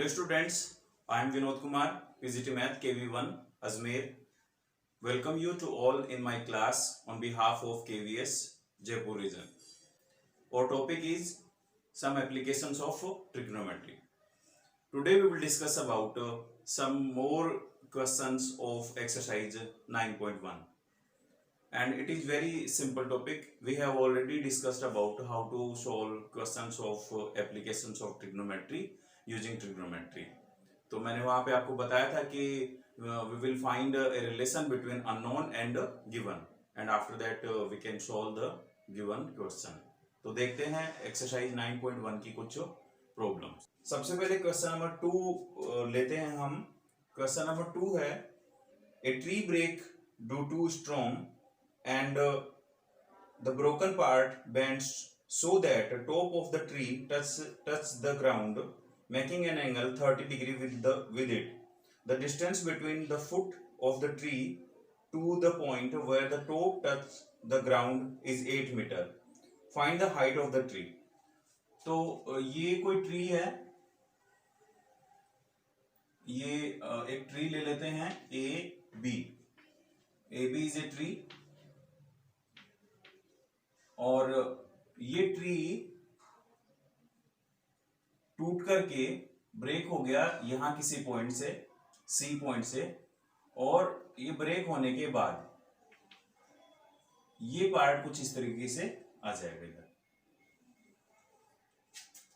Hello students, I am Vinod Kumar, PGT Math KV1 Ajmer. Welcome you to all in my class on behalf of KVS Jaipur region. Our topic is some applications of trigonometry. Today we will discuss about some more questions of exercise 9.1. And it is very simple topic. We have already discussed about how to solve questions of applications of trigonometry using trigonometry. तो मैंने वहां पे आपको बताया था कि we will find a relation between unknown and given and after that we can solve the given question. तो देखते हैं एक्सरसाइज 9.1 की कुछ प्रॉब्लम्स. सबसे पहले क्वेश्चन नंबर 2 लेते हैं हम. क्वेश्चन नंबर 2 है a tree break due to storm and the broken part bends so that the top of the tree touch the ground, making an angle 30 degree with it. The distance between the foot of the tree to the point where the top touch the ground is 8 meter. Find the height of the tree. तो ये कोई tree है, ये एक tree ले लेते हैं A B is a tree और ये ट्री टूट करके ब्रेक हो गया यहां किसी पॉइंट से सी पॉइंट से और ये ब्रेक होने के बाद ये पार्ट कुछ इस तरीके से आ जाएगा इधर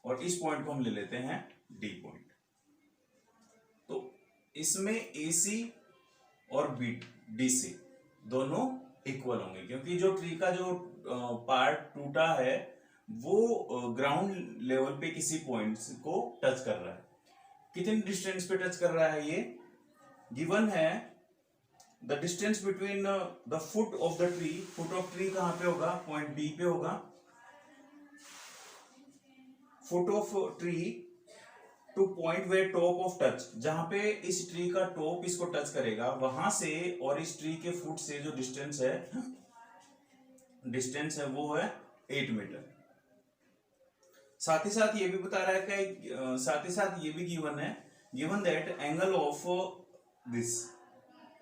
और इस पॉइंट को हम ले लेते हैं डी पॉइंट. तो इसमें एसी और बी डीसी दोनों इक्वल होंगे क्योंकि जो ट्री का जो पार्ट टूटा है वो ग्राउंड लेवल पे किसी पॉइंट को टच कर रहा है. कितनी डिस्टेंस पे टच कर रहा है ये गिवन है. The distance between the foot of the tree. Foot of tree कहां पे होगा? पॉइंट बी पे होगा. Foot of tree to point where top of touch, जहां पे इस ट्री का टॉप इसको टच करेगा वहां से और इस ट्री के फुट से जो डिस्टेंस है वो है 8 मीटर. साथ ही साथ ये भी बता रहा है कि साथ ही साथ ये भी गिवन है, given that angle of this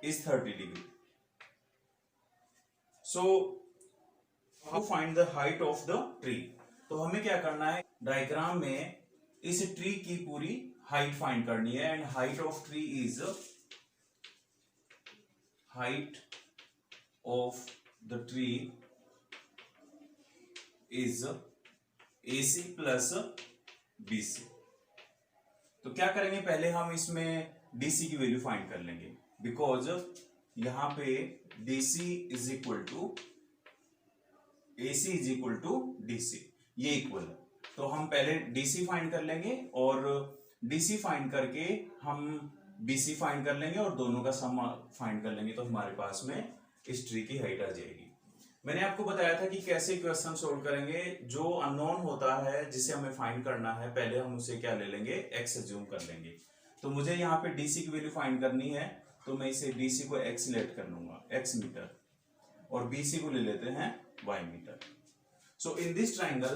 is 30 degree. So how find the height of the tree. तो हमें क्या करना है, डायग्राम में इस ट्री की पूरी हाइट फाइंड करनी है. And height of tree is height of the tree is AC plus BC. तो क्या करेंगे, पहले हम इसमें DC की वैल्यू फाइंड कर लेंगे बिकॉज यहां पे DC is equal to AC is equal to DC, ये इक्वल है. तो हम पहले DC फाइंड कर लेंगे और DC फाइंड करके हम BC फाइंड कर लेंगे और दोनों का सम फाइंड कर लेंगे. तो हमारे पास में इस ट्री की हाइट आ जाएगी. मैंने आपको बताया था कि कैसे क्वेश्चन सोल्व करेंगे. जो अननोन होता है जिसे हमें फाइंड करना है पहले हम उसे क्या ले लेंगे, x एज्यूम कर लेंगे. तो मुझे यहाँ पे DC की वैल्यू फाइंड करनी है तो मैं इसे DC को x लेट कर लूंगा, x मीटर, और BC को ले लेते हैं y metre. So in this triangle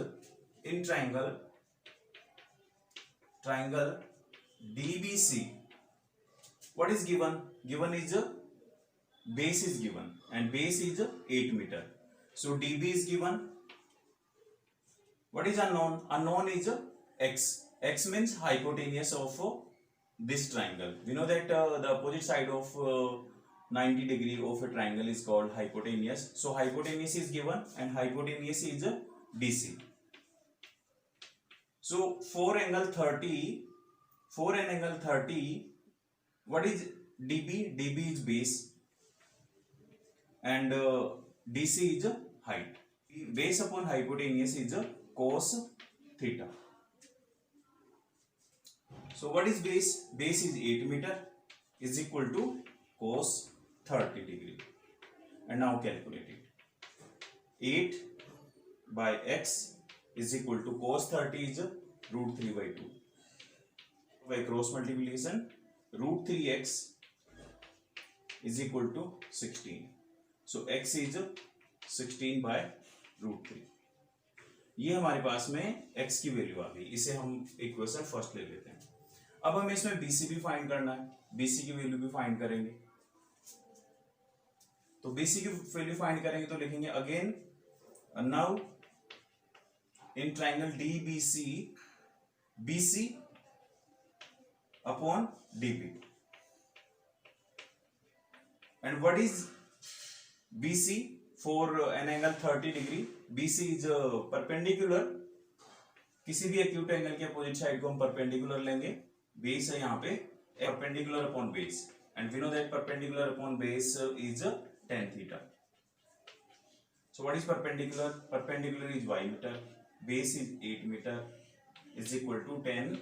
DBC what is given is base is given and base is 8 meter. So DB is given. What is unknown? Unknown is x. X means hypotenuse of this triangle. We know that the opposite side of 90 degree of a triangle is called hypotenuse. So hypotenuse is given and hypotenuse is DC. So for angle 30, what is DB? DB is base and DC is height. Base upon hypotenuse is cos theta. So what is base? Base is 8 meter is equal to cos 30 degree. And now calculate it. 8 by x is equal to cos 30 is root 3 by 2. By cross multiplication, root 3x is equal to 16. So x is 16 by root 3. ये हमारे पास में x की value आ गई. इसे हम equation first ले लेते हैं. अब हमें इसमें BC भी फाइंड करना है, BC की वैल्यू भी फाइंड करेंगे। तो BC की वैल्यू फाइंड करेंगे तो लिखेंगे again now in triangle DBC BC upon DB, and what is BC for an angle 30 degree? BC is perpendicular, किसी भी एक्यूट एंगल के अपोजिट साइड को हम परपेंडिकुलर लेंगे। बेस है यहाँ पे perpendicular upon base, and we know that perpendicular upon base is tan theta. So what is perpendicular? Perpendicular is y meter, base is 8 meter, is equal to tan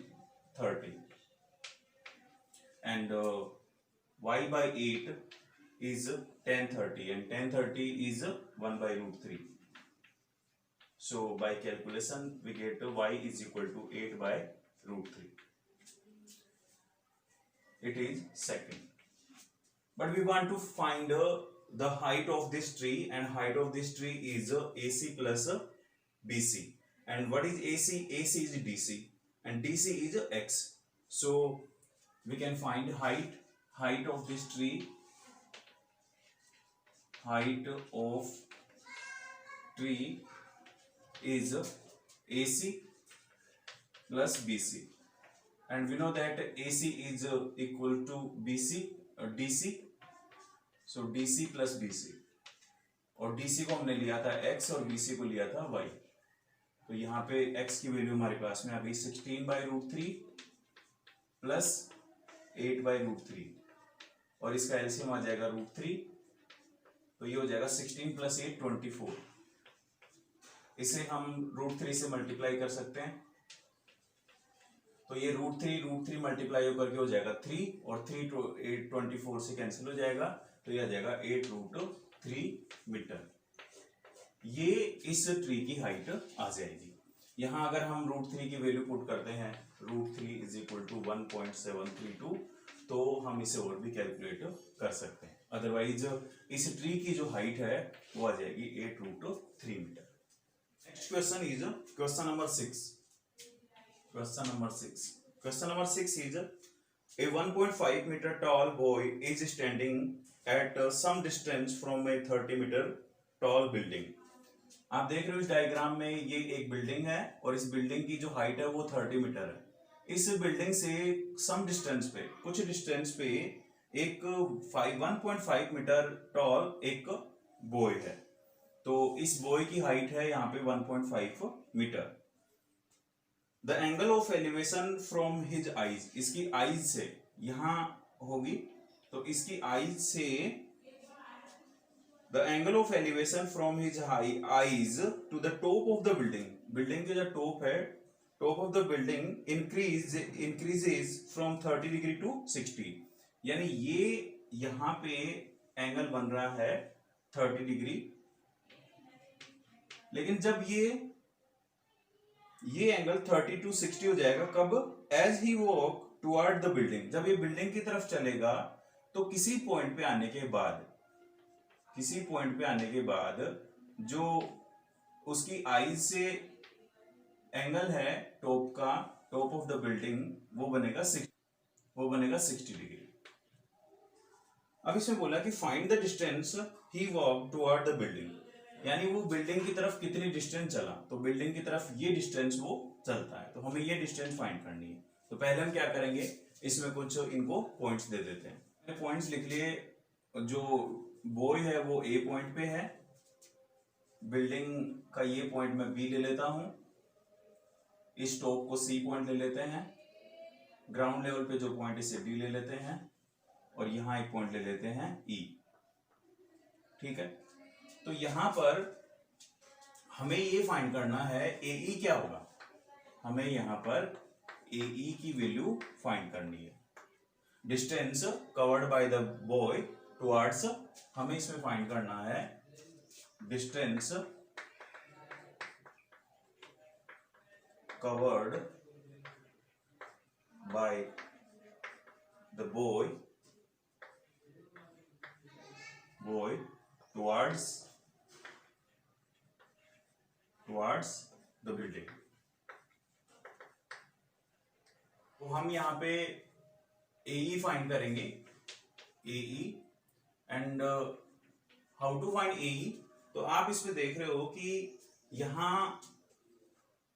30, and y by 8 is tan 30, and tan 30 is 1 by root 3. So by calculation we get y is equal to 8 by root 3. It is second. But we want to find the height of this tree, and height of this tree is AC plus BC. And what is AC? AC is DC, and DC is X. So we can find height of this tree. Height of tree is AC plus BC, and we know that AC is equal to BC DC. So DC plus BC, और DC को हमने लिया था X और BC को लिया था Y। तो यहाँ पे X की वैल्यू हमारे पास में आ गई 16 by root 3 plus 8 by root 3, और इसका एलसीएम आ जाएगा root 3, तो ये हो जाएगा 16 plus 8 24। इसे हम root 3 से मल्टीप्लाई कर सकते हैं, तो ये root 3 मल्टीप्लाई होकर के हो जाएगा 3, और 3 to 8 24 से कैंसिल हो जाएगा, तो ये आ जाएगा 8 रूट 3 मीटर। ये इस ट्री की हाइट आ जाएगी। यहाँ अगर हम रूट 3 की वैल्यू पुट करते हैं, रूट 3 इज इक्वल टू 1.732, तो हम इसे और भी कैलकुलेट कर सकते हैं। अदरवाइज इस ट्री की जो हाइट है वो आ जाएगी 8 root 3 metre. Next question is question number 6। Question number 6 is a 1.5 meter tall boy is standing at some distance from a 30 meter tall building. आप देख रहे हो इस डायग्राम में ये एक बिल्डिंग है, और इस बिल्डिंग की जो हाइट है वो 30 मीटर है। इस बिल्डिंग से सम डिस्टेंस पे, कुछ डिस्टेंस पे एक 1.5 मीटर टॉल एक बॉय है। तो इस बॉय की हाइट है यहाँ पे 1.5 metre. The angle of elevation from his eyes, इसकी आईज से यहां होगी, तो इसकी आईज से the angle of elevation from his eyes to the top of the building, building के जो टॉप है, top of the building increases from 30 degree to 60, यानी ये यहां पे एंगल बन रहा है 30 डिग्री, लेकिन जब ये एंगल 30 to 60 हो जाएगा कब? As he walk toward the building, जब ये बिल्डिंग की तरफ चलेगा, तो किसी पॉइंट पे आने के बाद जो उसकी आईज से एंगल है टॉप का, टॉप ऑफ द बिल्डिंग, वो बनेगा 60 डिग्री। अब इसमें बोला कि find the distance he walk toward the building, यानी वो बिल्डिंग की तरफ कितनी डिस्टेंस चला, तो बिल्डिंग की तरफ ये डिस्टेंस वो चलता है, तो हमें ये डिस्टेंस फाइंड करनी है। तो पहले हम क्या करेंगे, इसमें कुछ इनको पॉइंट्स दे देते हैं। पॉइंट्स लिख लिए, जो बॉय है वो ए पॉइंट पे है, बिल्डिंग का ये पॉइंट मैं बी ले लेता हूं, इस टॉप को सी पॉइंट ले लेते हैं, ग्राउंड लेवल पे जो पॉइंट इसे डी ले लेते हैं, और यहां एक पॉइंट ले लेते हैं ई। ठीक है, तो यहां पर हमें ये फाइंड करना है AE क्या होगा, हमें यहां पर AE की वैल्यू फाइंड करनी है। Distance covered by the boy towards, हमें इसमें फाइंड करना है distance covered by the boy towards the building। तो हम हम यहाँ पे AE फाइंड करेंगे, AE and how to find AE। तो आप इसमें देख रहे हो कि यहाँ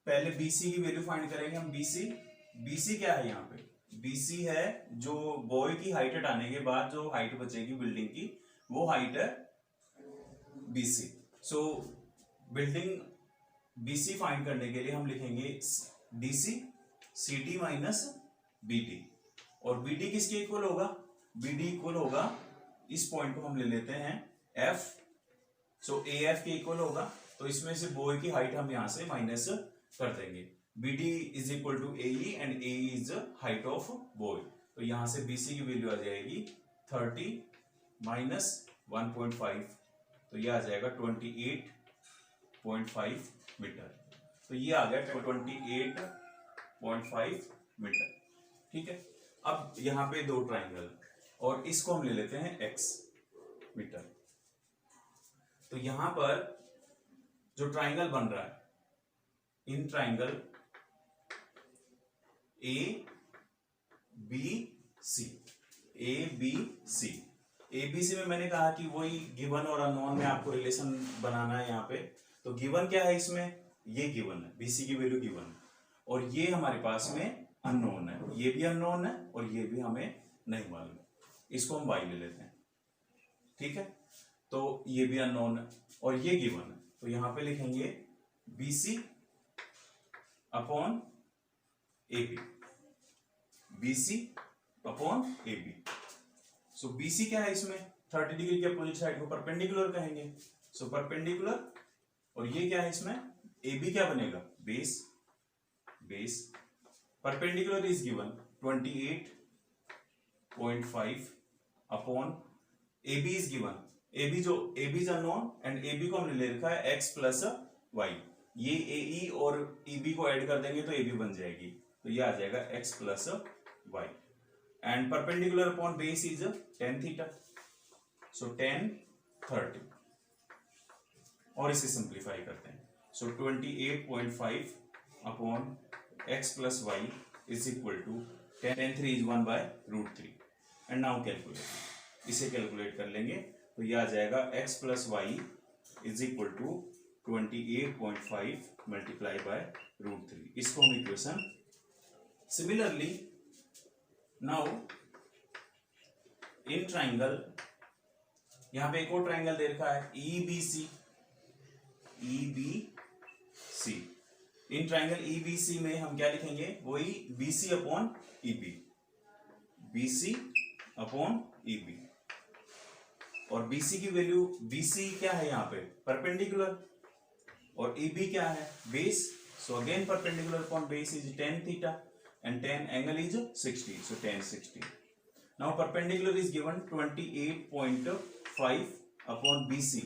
पहले BC की वैल्यू फाइंड करेंगे हम। BC क्या है यहाँ पे? BC है जो बॉय की हाइट हटाने के बाद जो हाइट बचेगी बिल्डिंग की, वो हाइट है BC। सो बिल्डिंग BC फाइंड करने के लिए हम लिखेंगे DC CT माइनस BD, और BD किसके इक्वल होगा? BD इक्वल होगा, इस पॉइंट को हम ले लेते हैं F, सो AF के इक्वल होगा। तो इसमें से बॉय की हाइट हम यहां से माइनस कर देंगे। BD is equal to AE and AE is height of boy. तो यहां से BC की वैल्यू आ जाएगी 30 माइनस 1.5, तो ये आ जाएगा 28.5 मीटर। तो ये आ गया 28.5 मीटर। ठीक है, अब यहाँ पे दो ट्राइंगल और इसको हम ले लेते हैं x मीटर। तो यहां पर जो ट्राइंगल बन रहा है, इन ट्राइंगल ABC में मैंने कहा कि वही गिवन और अननोन में आपको रिलेशन बनाना है। यहाँ पे तो गिवन क्या है, इसमें ये गिवन है, BC की वैल्यू गिवन है, और ये हमारे पास में अननोन है, ये भी अननोन है और ये भी हमें नहीं मालूम, इसको हम y ले लेते हैं। ठीक है, तो ये भी अननोन है और ये गिवन है, तो यहां पे लिखेंगे BC upon AB, BC upon AB। सो BC क्या है इसमें? 30 डिग्री के अपोजिट साइड को परपेंडिकुलर कहेंगे, सो परपेंडिकुलर। और ये क्या है इसमें? AB क्या बनेगा? Base. Perpendicular is given 28.5 upon AB is given, AB is unknown and AB को हमने ले रखा है x प्लस y। ये AE और EB को ऐड कर देंगे तो AB बन जाएगी, तो ये आ जाएगा x plus y and perpendicular upon base is tan theta, so tan 30। और इसे सिंप्लीफाई करते हैं, so 28.5 upon x plus y is equal to tan 3 is 1/√3 and now calculate. इसे कैलकुलेट कर लेंगे तो ये आ जाएगा x plus y is equal to 28.5 multiply by √3। इसको हम equation. Similarly now in triangle, यहां पे एक और ट्राइंगल दे रखा है EBC। इन ट्राइंगल EBC में हम क्या लिखेंगे? वही BC अपॉन EB। और BC की वैल्यू, BC क्या है यहाँ पे? परपेंडिकुलर, और EB क्या है? Base. So again perpendicular upon base is tan theta and tan angle is 60, so tan 60। Now perpendicular is given 28.5 upon BC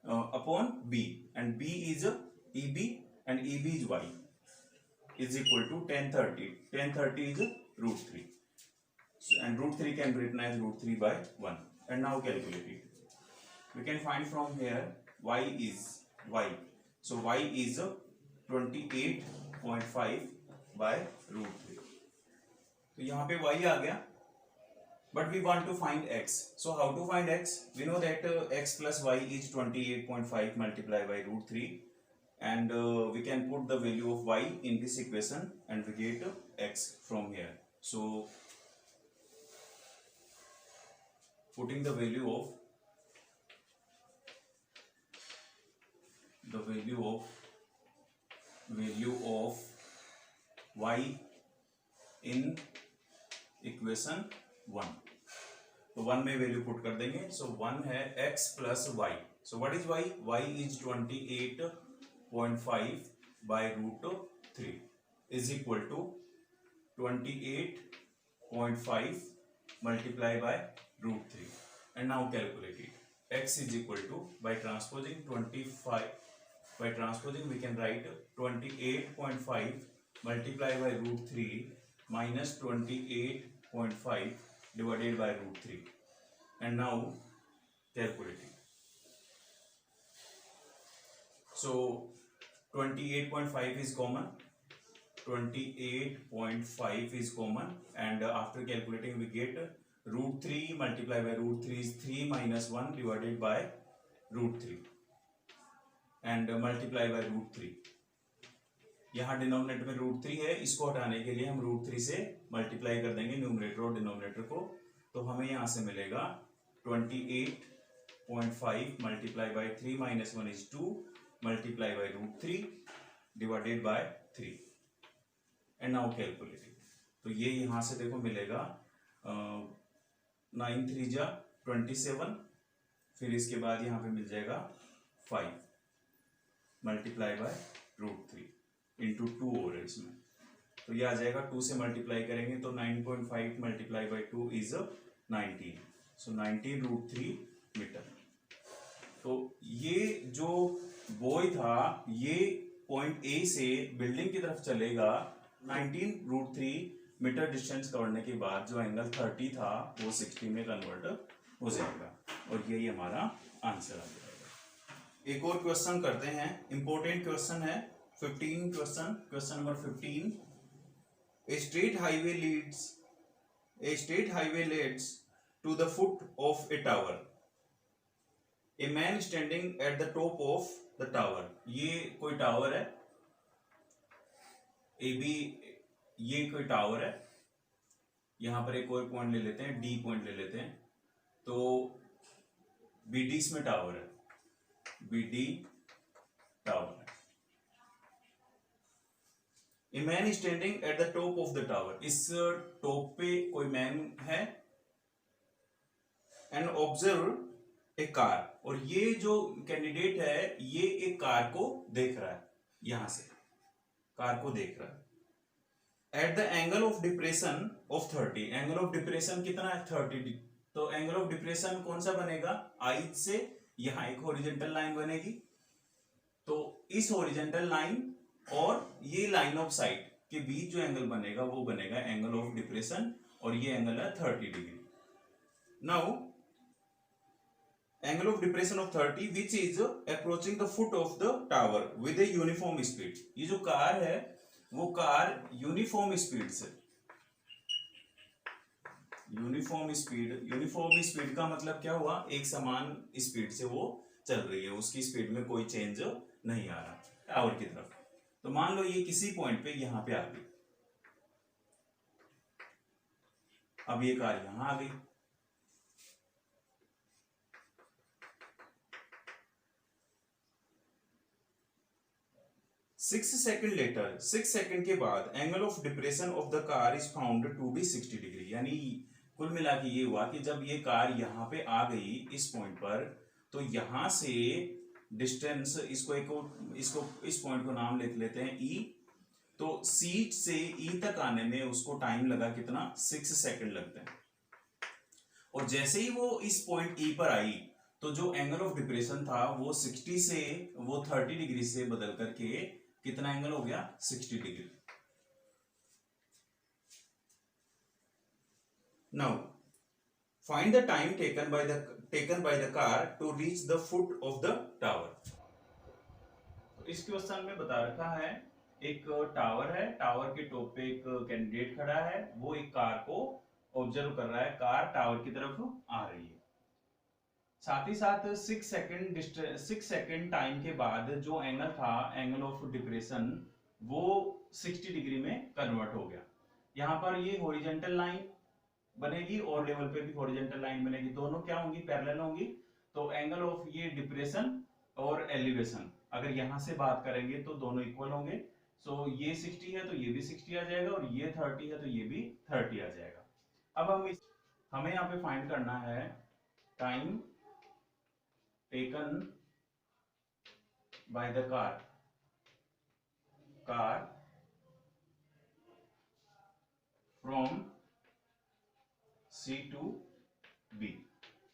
upon B and B is EB and EB is y is equal to tan 30 is √3, so, and √3 can be written as √3/1 and now calculate it. We can find from here y, so y is 28.5/√3। तो यहाँ पे y आ गया, but we want to find x. So how to find x? We know that x plus y is 28.5 multiplied by √3, and we can put the value of y in this equation and we get x from here. So putting the value of y in equation 1, तो 1 में value put कर देंगे। सो 1 है x plus y। So what is y? y is 28.5/√3 is equal to 28.5 multiplied by √3 and now calculate it. X is equal to, by transposing we can write 28.5 multiplied by √3 minus 28.5 divided by √3 and now calculate it. So 28.5 is common, 28.5 is common, and after calculating we get root 3 multiplied by root 3 is 3 minus 1 divided by root 3 and multiply by root 3. यहाँ denominator में root 3 है, इसको हटाने के लिए हम root 3 से multiply कर देंगे न्यूमरेटर और डिनोमिनेटर को, तो हमें यहाँ से मिलेगा 28.5 multiply by 3 minus 1 is 2 multiply by root 3 divided by 3 and now calculating. तो ये यहाँ से देखो मिलेगा 9 3 जा 27, फिर इसके बाद यहाँ पे मिल जाएगा 5 मल्टीप्लाई बाय रूट 3 इंटू 2 हो रहा है इसमें, तो ये आ जाएगा 2 से मल्टीप्लाई करेंगे तो 9.5 multiply by 2 is 19, so 19 root 3 metre. तो ये जो बॉय था ये पॉइंट ए से बिल्डिंग की तरफ चलेगा, 19 रूट 3 मीटर डिस्टेंस कवरने के बाद जो एंगल 30 था वो 60 में कन्वर्ट हो जाएगा, और यही हमारा आंसर आ जाएगा। एक और क्वेश्चन करते हैं, इंपॉर्टेंट क्वेश्चन है 15 question number 15। A straight highway leads to the foot of a tower. A man standing at the top of the tower. ये कोई टावर है, ये कोई टावर है, यहां पर एक और पॉइंट ले लेते हैं, डी पॉइंट ले लेते हैं, तो बीडी इसमें टावर है, बीडी टावर है। A man is standing at the top of the tower. इस टॉप पे कोई मैन है, and observe a car, और ये जो कैंडिडेट है ये एक कार को देख रहा है, यहां से कार को देख रहा है। At the angle of depression of 30, angle of depression कितना है 30, तो एंगल ऑफ डिप्रेशन कौन सा बनेगा, आई से यहां एक हॉरिजॉन्टल लाइन बनेगी, तो इस हॉरिजॉन्टल लाइन और ये लाइन ऑफ साइट के बीच जो एंगल बनेगा वो बनेगा एंगल ऑफ डिप्रेशन, और ये एंगल है 30 degree. Now angle of depression of 30 which is approaching the foot of the tower with a uniform speed. ये जो कार है वो कार यूनिफॉर्म स्पीड से, यूनिफॉर्म स्पीड का मतलब क्या हुआ, एक समान स्पीड से वो चल रही है, उसकी स्पीड में कोई चेंज नहीं आ रहा टावर की तरफ। तो मान लो ये किसी पॉइंट पे यहां पे आ गई, अब ये कार यहां आ गई, सिक्स सेकंड के बाद angle of depression of the car is found to be 60 degree. यानी कुल मिला के ये हुआ कि जब ये कार यहां पे आ गई इस पॉइंट पर, तो यहां से डिस्टेंस इस पॉइंट को नाम लिख लेते हैं ई, तो सी से ई तक आने में उसको टाइम लगा कितना, 6 सेकंड लगते हैं। और जैसे ही वो इस पॉइंट ई पर आई तो जो एंगल ऑफ डिप्रेशन था वो 60 से वो 30 डिग्री से बदल करके कितना एंगल हो गया, 60 degree. Now find the time taken by the car to reach the foot of the tower. तो इस क्वेश्चन में बता रखा है एक टावर है, टावर के टॉप पे एक कैंडिडेट खड़ा है, वो एक कार को ऑब्जर्व कर रहा है, कार टावर की तरफ आ रही है। साथ ही साथ 6 सेकंड टाइम के बाद जो एंगल था, एंगल ऑफ डिप्रेशन, वो 60 डिग्री में कन्वर्ट हो गया। यहाँ पर ये हॉरिजॉन्टल लाइन बनेगी और लेवल पे भी हॉरिजॉन्टल लाइन बनेगी, दोनों क्या होंगी, पैरेलल होंगी। तो एंगल ऑफ ये डिप्रेशन और एलिवेशन अगर यहां से बात करेंगे तो दोनों इक्वल होंगे। सो ये 60 है तो ये भी 60 आ जाएगा, और ये 30 है तो ये भी 30 आ जाएगा। अब हमें यहाँ पे फाइंड करना है time taken by the car from C to B,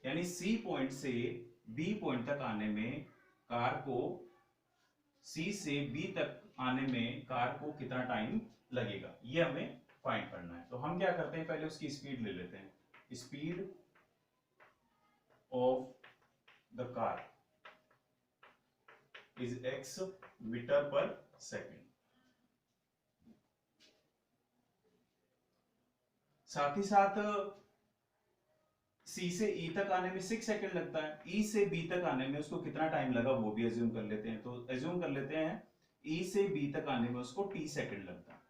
यानी सी पॉइंट से बी पॉइंट तक आने में कार को, सी से बी तक आने में कार को कितना टाइम लगेगा, ये हमें फाइंड करना है। तो हम क्या करते हैं, पहले उसकी स्पीड ले लेते हैं, speed of the car is x metre per second. साथ ही साथ सी से ई तक आने में 6 सेकंड लगता है, ई से बी तक आने में उसको कितना टाइम लगा वो भी एज्यूम कर लेते हैं। तो एज्यूम कर लेते हैं ई से बी तक आने में उसको टी सेकंड लगता है।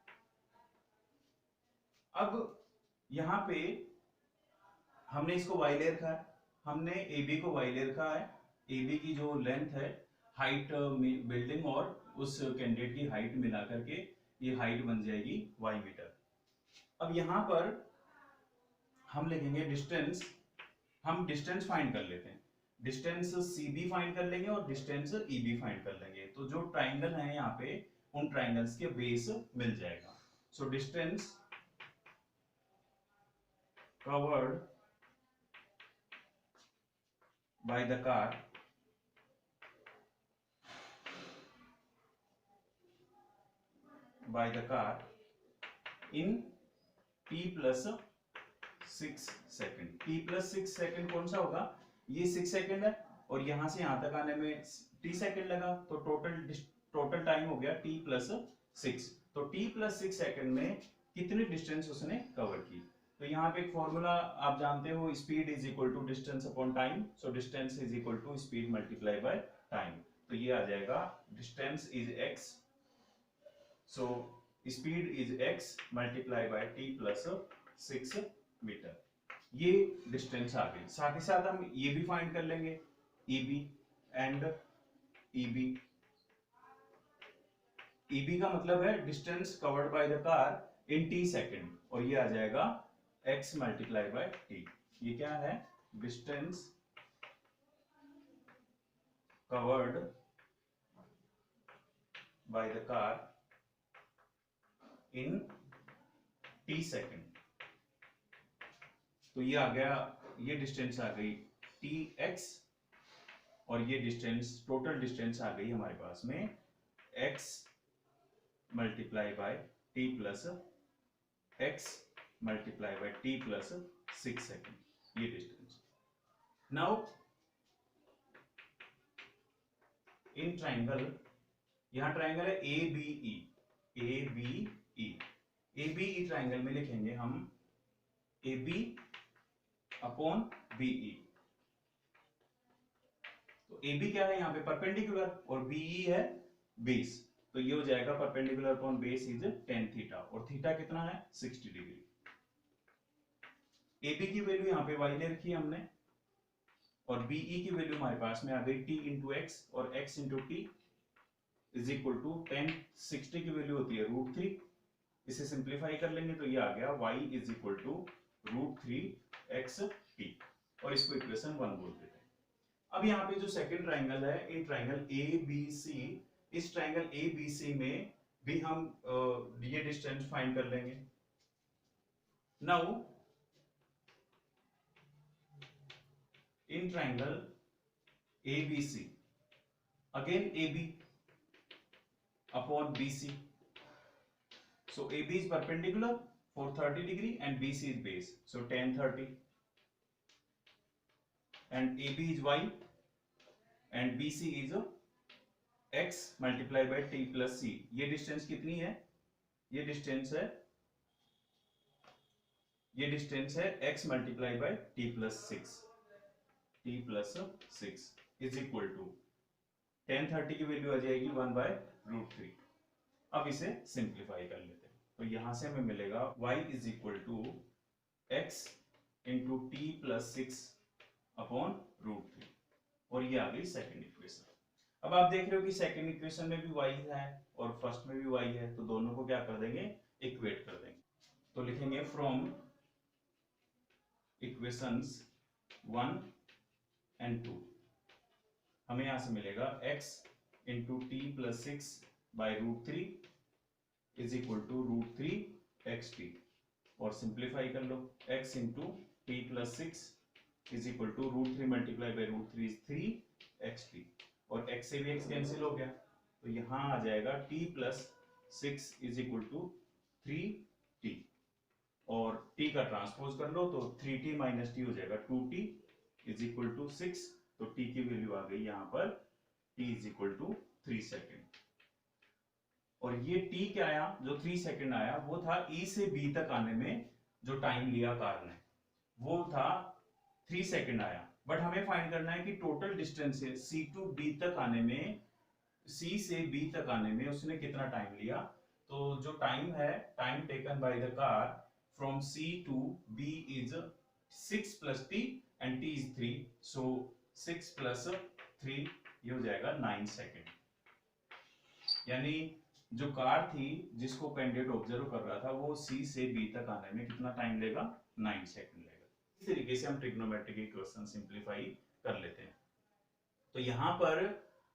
अब यहां पे हमने इसको वाई ले रखा है, हमने ए बी को वाई ले रखा है। ए बी की जो लेंथ है, हाइट बिल्डिंग और उस कैंडिडेट की हाइट मिला करके ये हाइट बन जाएगी वाई मीटर। अब यहां पर हम लिखेंगे डिस्टेंस, हम डिस्टेंस फाइंड कर लेते हैं। डिस्टेंस सी बी फाइंड कर लेंगे और डिस्टेंस ई बी फाइंड कर लेंगे। तो जो ट्राइंगल है यहाँ पे उन ट्राइंगल्स के बेस मिल जाएगा। So distance covered by the car in t plus 6 second. t plus 6 second कौन सा होगा, ये 6 सेकेंड है और यहां से यहां तक आने में t सेकेंड लगा, तो टोटल टाइम हो गया t प्लस 6। तो t प्लस 6 सेकेंड में कितनी डिस्टेंस उसने कवर की। तो यहाँ पे एक फॉर्मूला आप जानते हो, speed is equal to distance upon time. So distance is equal to speed multiply by time. तो ये आ जाएगा distance is x, so speed is x multiply by t plus 6 metre. ये डिस्टेंस आ गई। साथ ही साथ हम ये भी फाइंड कर लेंगे, EB एंड EB। EB का मतलब है distance covered by the car in t second, और ये आ जाएगा x मल्टीप्लाई बाय t। ये क्या है, distance covered by the car in t second. तो ये आ गया, ये डिस्टेंस आ गई tx, और ये डिस्टेंस, टोटल डिस्टेंस आ गई हमारे पास में x multiply by t plus x multiply by t plus 6 second, ये डिस्टेंस। नाउ इन ट्राइंगल, यहां ट्राइंगल है ABE, ABE ट्राइंगल में लिखेंगे हम AB अपॉन BE। तो AB क्या है यहाँ पे, परपेंडिकुलर, और BE है बेस। तो ये हो जाएगा perpendicular upon base is tan theta, और थीटा कितना है 60 डिग्री। AB की वैल्यू यहाँ पे y ले रखी है हमने, और BE की वैल्यू हमारे पास में आ गई t इंटू x, और x into t is equal to tan 60 की वैल्यू होती है √3। इसे सिंप्लीफाई कर लेंगे तो ये आ गया y is equal to √3xt, और इसको इक्वेशन 1 बोल देते हैं। अब यहाँ पे जो सेकंड ट्राइंगल है, इन ट्राइंगल ABC, इस ट्राइंगल ABC में भी हम ये डिस्टेंस फाइंड कर लेंगे। Now in triangle ABC, again AB upon BC. So AB is perpendicular for 30 degree and BC is base. So tan 30, and AB is y and BC is x multiplied by t plus c. ये distance कितनी है, ये distance है x multiply by t plus 6 is equal to tan 30 की value आ जाएगी 1 bye √3। अब इसे simplify कर लेते हैं, तो यहां से हमें मिलेगा y is equal to x into t plus 6 upon √3, और ये आ गई सेकेंड इक्वेशन। अब आप देख रहे हो कि सेकेंड इक्वेशन में भी y है और फर्स्ट में भी y है, तो दोनों को क्या कर देंगे, इक्वेट कर देंगे। तो लिखेंगे फ्रॉम इक्वेशंस 1 एंड 2, हमें यहां से मिलेगा x into t plus 6 by √3 is equal to √3xt, और सिंप्लीफाई कर लो, x into t plus 6 is equal to √3 multiply by √3 is 3xt, और x से भी x कैंसिल हो गया, तो यहां आ जाएगा t plus 6 is equal to 3t, और t का ट्रांसपोज कर लो तो 3t माइनस t हो जाएगा 2t इज इक्वल टू 6। तो t की वैल्यू आ गई यहां पर t is equal to 3 second, और ये t क्या आया, जो 3 सेकेंड आया वो था e से b तक आने में जो टाइम लिया कार ने वो था 3 सेकंड आया, बट हमें फाइंड करना है कि टोटल डिस्टेंस है सी टू बी तक आने में, सी से बी तक आने में उसने कितना टाइम लिया। तो जो टाइम है, time taken by the car from C to B is 6 plus t and t is 3, so 6 plus 3 ये हो जाएगा 9 सेकेंड। यानी जो कार थी जिसको कैंडिडेट ऑब्जर्व कर रहा था वो सी से बी तक आने में कितना टाइम लेगा, 9 सेकेंड लेगा। इस तरीके से हम ट्रिग्नोमेट्रिक इक्वेशन सिंप्लीफाई कर लेते हैं। तो यहां पर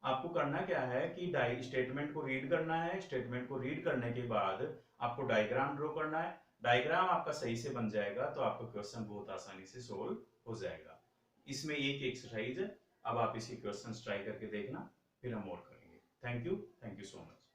आपको करना क्या है कि स्टेटमेंट को रीड करना है, स्टेटमेंट को रीड करने के बाद आपको डायग्राम ड्रॉ करना है। डायग्राम आपका सही से बन जाएगा तो आपका क्वेश्चन बहुत आसानी से सोल्व हो जाएगा। इसमें एक एक्सरसाइज है, अब आप इसी क्वेश्चन ट्राई करके देखना, फिर हम और करेंगे। Thank you so much.